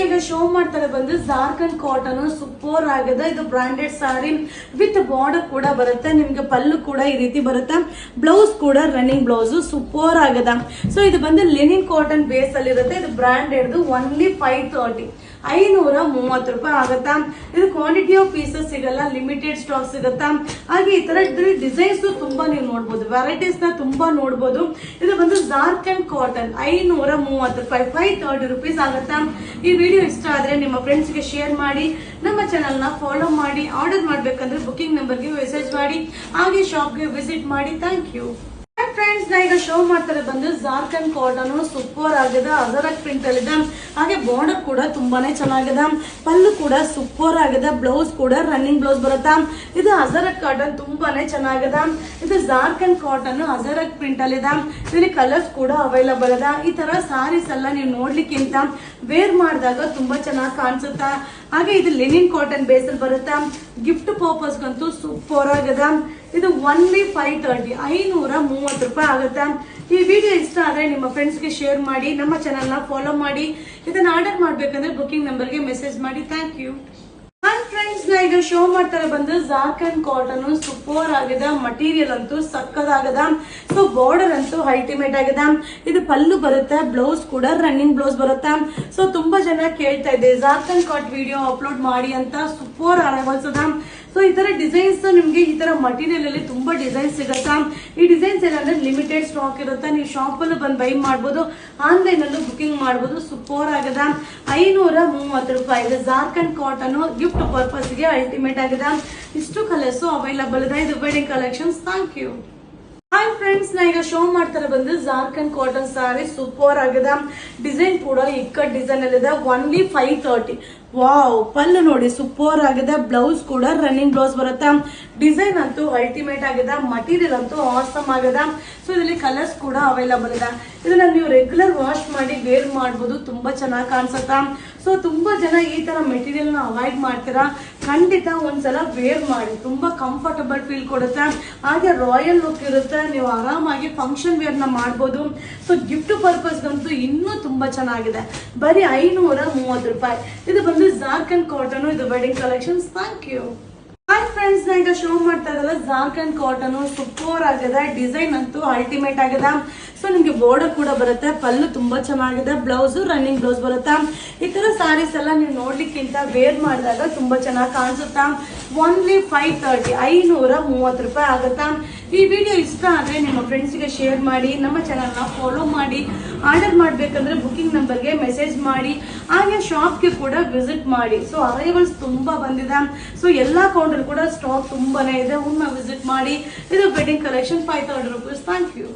ಈಗ ಶೋ ಮಾಡ್ತಾರೆ ಬಂದು ಜಾರ್ಖಂಡ್ ಕಾಟನ್ ಸೂಪರ್ ಆಗಿದೆ. ಇದು ಬ್ರಾಂಡೆಡ್ ಸಾರಿ ವಿತ್ ಬಾರ್ಡರ್ ಕೂಡ ಬರುತ್ತೆ. ನಿಮ್ಗೆ ಪಲ್ಲು ಕೂಡ ಈ ರೀತಿ ಬರುತ್ತೆ. ಬ್ಲೌಸ್ ಕೂಡ ರನ್ನಿಂಗ್ ಬ್ಲೌಸ್ ಸೂಪರ್ ಆಗಿದೆ. ಸೊ ಇದು ಬಂದು ಲಿನಿನ್ ಕಾಟನ್ ಬೇಸ್ ಅಲ್ಲಿ ಇರುತ್ತೆ. ಇದು ಬ್ರಾಂಡೆಡ್ ಓನ್ಲಿ 530 530 ರೂಪಾಯಿ ಆಗುತ್ತಾ. ಇದು ಕ್ವಾಂಟಿಟಿ ಆಫ್ ಪೀಸಸ್ ಸಿಗಲ್ಲ, ಲಿಮಿಟೆಡ್ ಸ್ಟಾಕ್ ಸಿಗುತ್ತಾ. ಹಾಗೆ ಈ ತರ ಡಿಸೈನ್ಸ್ ತುಂಬಾ ನೀವು ನೋಡಬಹುದು, ವೆರೈಟೀಸ್ ನ ತುಂಬಾ ನೋಡಬಹುದು. ಇದು ಬಂದು ಜಾರ್ಖಂಡ್ ಕಾಟನ್ 530 ರೂಪಾಯಿ 530 ರುಪೀಸ್ ಆಗುತ್ತಾ. ಈ ವಿಡಿಯೋ ಇಷ್ಟ ಆದ್ರೆ ನಿಮ್ಮ ಫ್ರೆಂಡ್ಸ್ ಗೆ ಶೇರ್ ಮಾಡಿ, ನಮ್ಮ ಚಾನಲ್ ನ ಫಾಲೋ ಮಾಡಿ. ಆರ್ಡರ್ ಮಾಡ್ಬೇಕಂದ್ರೆ ಬುಕಿಂಗ್ ನಂಬರ್ಗೆ ಮೆಸೇಜ್ ಮಾಡಿ, ಹಾಗೆ ಶಾಪ್ಗೆ ವಿಸಿಟ್ ಮಾಡಿ. Thank you friends. ನಾ ಈಗ ಶೋ ಮಾಡ್ತಾರೆ ಬಂದು ಜಾರ್ಖಂಡ್ ಕಾಟನ್ ಸೂಪರ್ ಆಗಿದೆ. ಅಜರಕ್ ಪ್ರಿಂಟ್ ಅಲ್ಲಿ ಇದೆ. ಹಾಗೆ ಬಾರ್ಡರ್ ಕೂಡ ತುಂಬಾನೇ ಚೆನ್ನಾಗಿದೆ. ಪಲ್ಲು ಕೂಡ ಸೂಪರ್ ಆಗಿದೆ. ಬ್ಲೌಸ್ ಕೂಡ ರನ್ನಿಂಗ್ ಬ್ಲೌಸ್ ಬರುತ್ತಾ. ಇದು ಅಜರಕ್ ಕಾಟನ್ ತುಂಬಾನೇ ಚೆನ್ನಾಗಿದೆ. ಇದು ಜಾರ್ಖಂಡ್ ಕಾಟನ್ ಅಜರಕ್ ಪ್ರಿಂಟ್ ಅಲ್ಲಿ ಇದೆ. ಇಲ್ಲಿ ಕಲರ್ಸ್ ಕೂಡ ಅವೈಲಬಲ್ ಇದೆ. ಈ ತರ ಸಾರೀಸ್ ಎಲ್ಲ ನೀವು ನೋಡ್ಲಿಕ್ಕಿಂತ ವೇರ್ ಮಾಡಿದಾಗ ತುಂಬಾ ಚೆನ್ನಾಗಿ ಕಾಣಿಸುತ್ತಾ. ಹಾಗೆ ಇದು ಲಿನಿನ್ ಕಾಟನ್ ಬೇಸ್ ಅಲ್ಲಿ ಬರುತ್ತಾ. ಗಿಫ್ಟ್ ಪರ್ಪಸ್ಗಂತೂ ಸೂಪರ್ ಆಗಿದೆ. ಇದು ಓನ್ಲಿ 530 530 ರೂಪಾಯಿ ಆಗುತ್ತೆ. ಈ ವಿಡಿಯೋ ಇಷ್ಟ ಆದ್ರೆ ನಿಮ್ಮ ಫ್ರೆಂಡ್ಸ್ ಗೆ ಶೇರ್ ಮಾಡಿ, ನಮ್ಮ ಚಾನಲ್ ನ ಫಾಲೋ ಮಾಡಿ. ಇದನ್ನ ಆರ್ಡರ್ ಮಾಡ್ಬೇಕಂದ್ರೆ ಬುಕಿಂಗ್ ನಂಬರ್ಗೆ ಮೆಸೇಜ್ ಮಾಡಿ. Thank you. ಹಾಯ್ ಫ್ರೆಂಡ್ಸ್, ನಾ ಈಗ ಶೋ ಮಾಡ್ತಾರೆ ಬಂದು ಜಾರ್ಖಂಡ್ ಕಾಟನ್ ಸೂಪರ್ ಆಗಿದೆ. ಮಟೀರಿಯಲ್ ಅಂತೂ ಸಕ್ಕದಾಗದ. ಸೊ ಬಾರ್ಡರ್ ಅಂತೂ ಅಲ್ಟಿಮೇಟ್ ಆಗಿದೆ. ಇದು ಪಲ್ಲು ಬರುತ್ತೆ, ಬ್ಲೌಸ್ ಕೂಡ ರನ್ನಿಂಗ್ ಬ್ಲೌಸ್ ಬರುತ್ತೆ. ಸೊ ತುಂಬಾ ಜನ ಕೇಳ್ತಾ ಇದೆ ಜಾರ್ಖಂಡ್ ಕಾಟ್ ವಿಡಿಯೋ ಅಪ್ಲೋಡ್ ಮಾಡಿ ಅಂತ. ಸೂಪರ್ ಅರೈವಲ್ಸ್ ಅದ. ಸೊ ಈ ತರ ಡಿಸೈನ್ಸ್ ನಿಮ್ಗೆ ಈ ತರ ಮಟೀರಿಯಲ್ ಅಲ್ಲಿ ತುಂಬಾ ಡಿಸೈನ್ಸ್ ಸಿಗುತ್ತಾ. ಈ ಡಿಸೈನ್ಸ್ ಏನಂದ್ರೆ ಲಿಮಿಟೆಡ್ ಸ್ಟಾಕ್ ಇರುತ್ತೆ. ನೀವು ಶಾಪ್ ಅಲ್ಲೂ ಬಂದು ಬೈ ಮಾಡಬಹುದು, ಆನ್ಲೈನ್ ಅಲ್ಲೂ ಬುಕಿಂಗ್ ಮಾಡಬಹುದು. ಸೂಪರ್ ಆಗಿದೆ. 530 ರೂಪಾಯಿ. ಇದು ಜಾರ್ಖಂಡ್ ಕಾಟನ್ ಗಿಫ್ಟ್ ಪರ್ಪಸ್ ಗೆ ಅಲ್ಟಿಮೇಟ್ ಆಗಿದೆ. ಇಷ್ಟು ಕಲರ್ಸ್ ಅವೈಲಬಲ್ ಇದೆ. ಇದು wedding collections. Thank you. Hi friends, ನಾ ಈಗ ಶೋ ಮಾಡ್ತಾರೆ ಬಂದು ಜಾರ್ಖಂಡ್ ಕಾಟನ್ ಸಾರಿ ಸೂಪರ್ ಆಗಿದೆ. ಡಿಸೈನ್ ಕೂಡ ಇಕ್ಕಟ್ ಡಿಸೈನ್ ಅಲ್ಲಿ ಇದೆ. ಓನ್ಲಿ 530. ವಾವ್, ಪಲ್ಲು ನೋಡಿ ಸೂಪರ್ ಆಗಿದೆ. ಬ್ಲೌಸ್ ಕೂಡ ರನ್ನಿಂಗ್ ಬ್ಲೌಸ್ ಬರುತ್ತೆ. ಡಿಸೈನ್ ಅಂತೂ ಅಲ್ಟಿಮೇಟ್ ಆಗಿದೆ. ಮಟೀರಿಯಲ್ ಅಂತೂ ಆಸಮ್ ಆಗಿದೆ. ಸೊ ಇದರಲ್ಲಿ ಕಲರ್ಸ್ ಕೂಡ ಅವೈಲಬಲ್ ಇದೆ. ಇದನ್ನ ನೀವು ರೆಗ್ಯುಲರ್ ವಾಶ್ ಮಾಡಿ ವೇರ್ ಮಾಡಬಹುದು. ತುಂಬಾ ಚೆನ್ನಾಗಿ ಕಾಣಿಸುತ್ತಾ. ಸೊ ತುಂಬಾ ಜನ ಈ ತರ ಮೆಟೀರಿಯಲ್ ನ ಅವಾಯ್ಡ್ ಮಾಡ್ತೀರಾ. ಖಂಡಿತ ಒಂದ್ಸಲ ವೇರ್ ಮಾಡಿ, ತುಂಬಾ ಕಂಫರ್ಟಬಲ್ ಫೀಲ್ ಕೊಡುತ್ತೆ. ಹಾಗೆ ರಾಯಲ್ ಲುಕ್ ಇರುತ್ತೆ. ನೀವು ಆರಾಮಾಗಿ ಫಂಕ್ಷನ್ ವೇರ್ ನ ಮಾಡಬಹುದು. ಸೊ ಗಿಫ್ಟ್ ಪರ್ಪಸ್ಗಂತೂ ಇನ್ನೂ ತುಂಬಾ ಚೆನ್ನಾಗಿದೆ. ಬರೀ 530 ರೂಪಾಯಿ. ಇದು ಬಂದು ಜಾರ್ಖಂಡ್ ಕಾಟನ್. ಇದು wedding collections. Thank you. Hi friends, ನಾ ಈಗ ಶೋ ಮಾಡ್ತಾ ಇದ್ದಲ್ಲ ಜಾರ್ಖಂಡ್ ಕಾಟನ್ ಸೂಪರ್ ಆಗಿದೆ. ಡಿಸೈನ್ ಅಂತೂ ಅಲ್ಟಿಮೇಟ್ ಆಗಿದೆ. ಸೊ ನಿಮ್ಗೆ ಬಾರ್ಡರ್ ಕೂಡ ಬರುತ್ತೆ. ಪಲ್ಲು ತುಂಬಾ ಚೆನ್ನಾಗಿದೆ. ಬ್ಲೌಸ್ ರನ್ನಿಂಗ್ ಬ್ಲೌಸ್ ಬರುತ್ತಾ. ಈ ತರ ಸಾರೀಸ್ ಎಲ್ಲ ನೀವು ನೋಡ್ಲಿಕ್ಕಿಂತ ವೇರ್ ಮಾಡಿದಾಗ ತುಂಬಾ ಚೆನ್ನಾಗಿ ಕಾಣಿಸುತ್ತಾ. ಓನ್ಲಿ 530 530 ರೂಪಾಯಿ ಆಗುತ್ತಾ. ಈ ವಿಡಿಯೋ ಇಷ್ಟ ಆದ್ರೆ ನಿಮ್ಮ ಫ್ರೆಂಡ್ಸ್ ಗೆ ಶೇರ್ ಮಾಡಿ, ನಮ್ಮ ಚಾನಲ್ ನ ಫಾಲೋ ಮಾಡಿ. ಆರ್ಡರ್ ಮಾಡ್ಬೇಕಂದ್ರೆ ಬುಕಿಂಗ್ ನಂಬರ್ಗೆ ಮೆಸೇಜ್ ಮಾಡಿ, ಹಾಗೆ ಶಾಪ್ಗೆ ಕೂಡ ವಿಸಿಟ್ ಮಾಡಿ. ಸೊ ಅರೈವಲ್ಸ್ ತುಂಬಾ ಬಂದಿದೆ. ಸೊ ಎಲ್ಲಾ ಕೌಂಟರ್ ಕೂಡ ಸ್ಟಾಕ್ ತುಂಬಾನೇ ಇದೆ. ಒಮ್ಮೆ ವಿಸಿಟ್ ಮಾಡಿ. ಇದು wedding collection 530 rupees. Thank you.